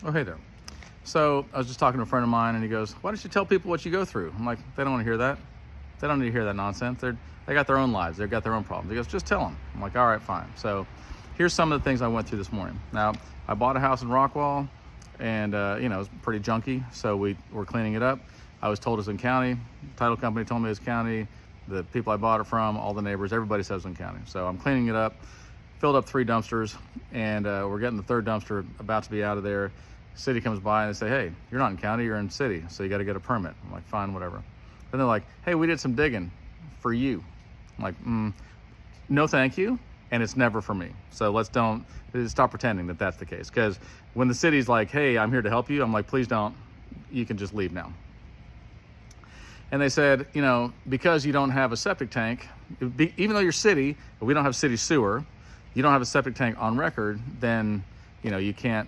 Oh, hey there. So I was just talking to a friend of mine, and he goes, "Why don't you tell people what you go through?" I'm like, "They don't want to hear that. They don't need to hear that nonsense. They got their own lives. They've got their own problems." He goes, "Just tell them." I'm like, "All right, fine." So here's some of the things I went through this morning. Now, I bought a house in Rockwall, and it was pretty junky, so we were cleaning it up. I was told it's in county. Title company told me it's county. The people I bought it from, all the neighbors, everybody says it's in county. So I'm cleaning it up. Filled up 3 dumpsters, and we're getting the 3rd dumpster about to be out of there. City comes by and they say, "Hey, you're not in county, you're in city, so you got to get a permit." I'm like, "Fine, whatever." Then they're like, "Hey, we did some digging for you." I'm like, "No, thank you," and it's never for me. So don't stop pretending that that's the case. Because when the city's like, "Hey, I'm here to help you," I'm like, "Please don't. You can just leave now." And they said, because you don't have a septic tank, even though you're city, but we don't have city sewer, you don't have a septic tank on record, then you can't.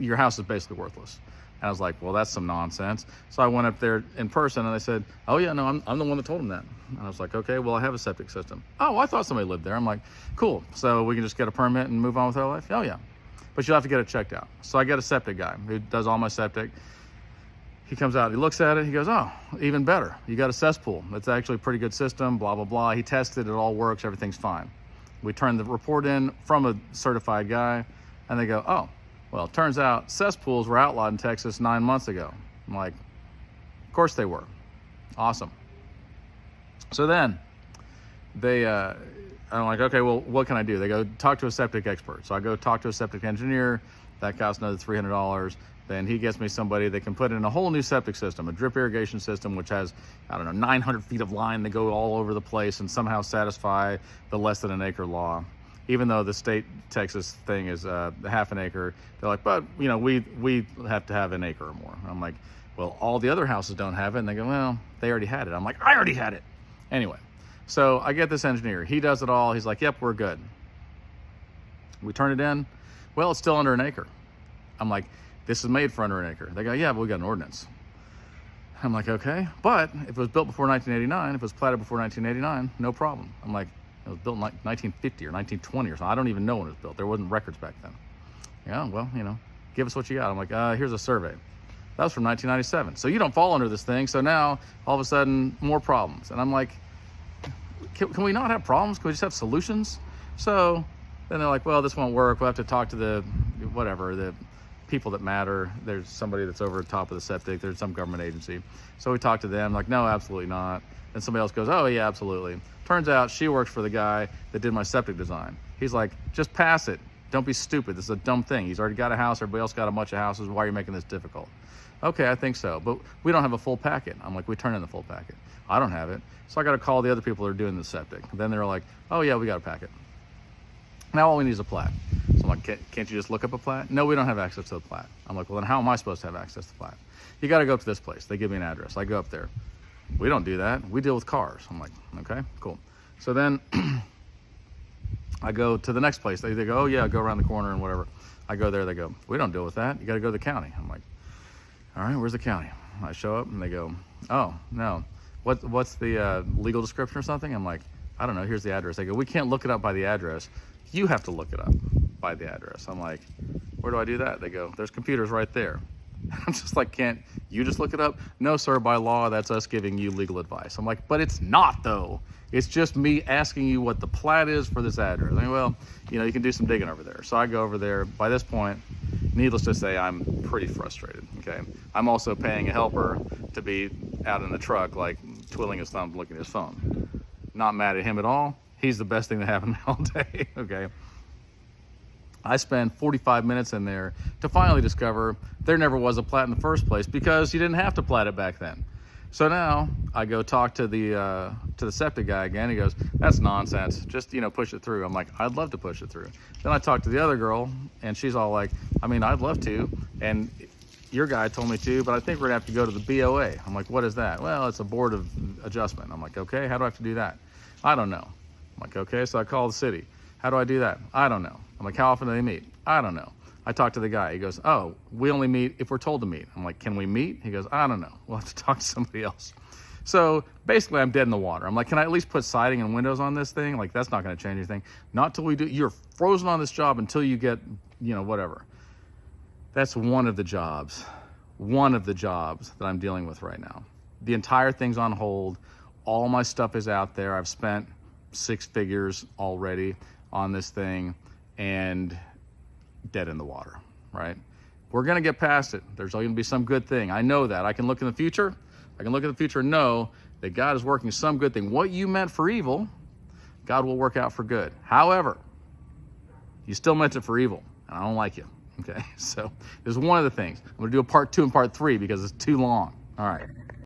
Your house is basically worthless. And I was like, well, that's some nonsense. So I went up there in person, and they said, "Oh yeah, no, I'm the one that told them that." And I was like, "Okay, well, I have a septic system." "Oh, I thought somebody lived there." I'm like, "Cool, so we can just get a permit and move on with our life?" "Oh yeah, but you'll have to get it checked out." So I get a septic guy who does all my septic. He comes out, he looks at it, he goes, "Oh, even better. You got a cesspool. It's actually a pretty good system, blah, blah, blah." He tested, it all works, everything's fine. We turn the report in from a certified guy, and they go, "Oh, well, it turns out cesspools were outlawed in Texas 9 months ago." I'm like, "Of course they were." Awesome. So then I'm like, "Okay, well, what can I do?" They go, "Talk to a septic expert." So I go talk to a septic engineer. That costs another $300. Then he gets me somebody that can put in a whole new septic system, a drip irrigation system, which has, 900 feet of line that go all over the place and somehow satisfy the less than an acre law. Even though the state Texas thing is half an acre, they're like, "But, we have to have an acre or more." I'm like, "Well, all the other houses don't have it." And they go, "Well, they already had it." I'm like, "I already had it." Anyway, so I get this engineer. He does it all. He's like, "Yep, we're good." We turn it in. Well, it's still under an acre. I'm like, "This is made for under an acre." They go, "Yeah, but we got an ordinance." I'm like, "Okay, but if it was built before 1989, if it was platted before 1989, no problem." I'm like, "It was built in like 1950 or 1920 or something. I don't even know when it was built. There wasn't records back then." "Yeah, well, give us what you got." I'm like, "Here's a survey. That was from 1997. So you don't fall under this thing. So now all of a sudden more problems." And I'm like, can we not have problems? Can we just have solutions? So then they're like, "Well, this won't work. We'll have to talk to the people that matter. There's somebody that's over the top of the septic. There's some government agency." So we talked to them, like, "No, absolutely not." And somebody else goes, "Oh yeah, absolutely." Turns out she works for the guy that did my septic design. He's like, "Just pass it. Don't be stupid. This is a dumb thing. He's already got a house. Everybody else got a bunch of houses. Why are you making this difficult?" "Okay, I think so, but we don't have a full packet." I'm like, "We turn in the full packet." "I don't have it." So I got to call the other people that are doing the septic. Then they're like, "Oh yeah, we got a packet. Now all we need is a plat." So I'm like, can't you just look up a plat?" "No, we don't have access to the plat." I'm like, "Well, then how am I supposed to have access to the plat?" "You got to go up to this place." They give me an address. I go up there. "We don't do that. We deal with cars." I'm like, "Okay, cool." So then I go to the next place. They go, "Oh yeah, go around the corner and whatever." I go there. They go, "We don't deal with that. You got to go to the county." I'm like, "All right, where's the county?" I show up and they go, "Oh no, what's the legal description or something?" I'm like, "I don't know. Here's the address." They go, "We can't look it up by the address. You have to look it up by the address." I'm like, "Where do I do that?" They go, "There's computers right there." I'm just like, "Can't you just look it up?" "No, sir, by law, that's us giving you legal advice." I'm like, "But it's not, though. It's just me asking you what the plat is for this address." Like, "Well, you can do some digging over there." So I go over there. By this point, needless to say, I'm pretty frustrated, okay? I'm also paying a helper to be out in the truck, like, twiddling his thumbs, looking at his phone. Not mad at him at all. He's the best thing that happened all day, okay? I spent 45 minutes in there to finally discover there never was a plat in the first place because you didn't have to plat it back then. So now I go talk to the septic guy again. He goes, "That's nonsense. Just, push it through." I'm like, "I'd love to push it through." Then I talk to the other girl, and she's all like, "I'd love to. And your guy told me to, but I think we're gonna have to go to the BOA." I'm like, "What is that?" "Well, it's a board of adjustment." I'm like, "Okay, how do I have to do that?" "I don't know." I'm like, "Okay," so I call the city. "How do I do that?" "I don't know." I'm like, "How often do they meet?" "I don't know." I talked to the guy. He goes, "Oh, we only meet if we're told to meet." I'm like, "Can we meet?" He goes, "I don't know. We'll have to talk to somebody else." So basically, I'm dead in the water. I'm like, "Can I at least put siding and windows on this thing?" Like, that's not going to change anything. "Not till we do. You're frozen on this job until you get, whatever." That's one of the jobs that I'm dealing with right now. The entire thing's on hold. All my stuff is out there. I've spent 6 figures already on this thing, and dead in the water, right? We're gonna get past it. There's gonna be some good thing. I know that. I can look in the future. I can look in the future and know that God is working some good thing. What you meant for evil, God will work out for good. However, you still meant it for evil, and I don't like you, okay? So this is one of the things. I'm gonna do a part 2 and part 3 because it's too long. All right.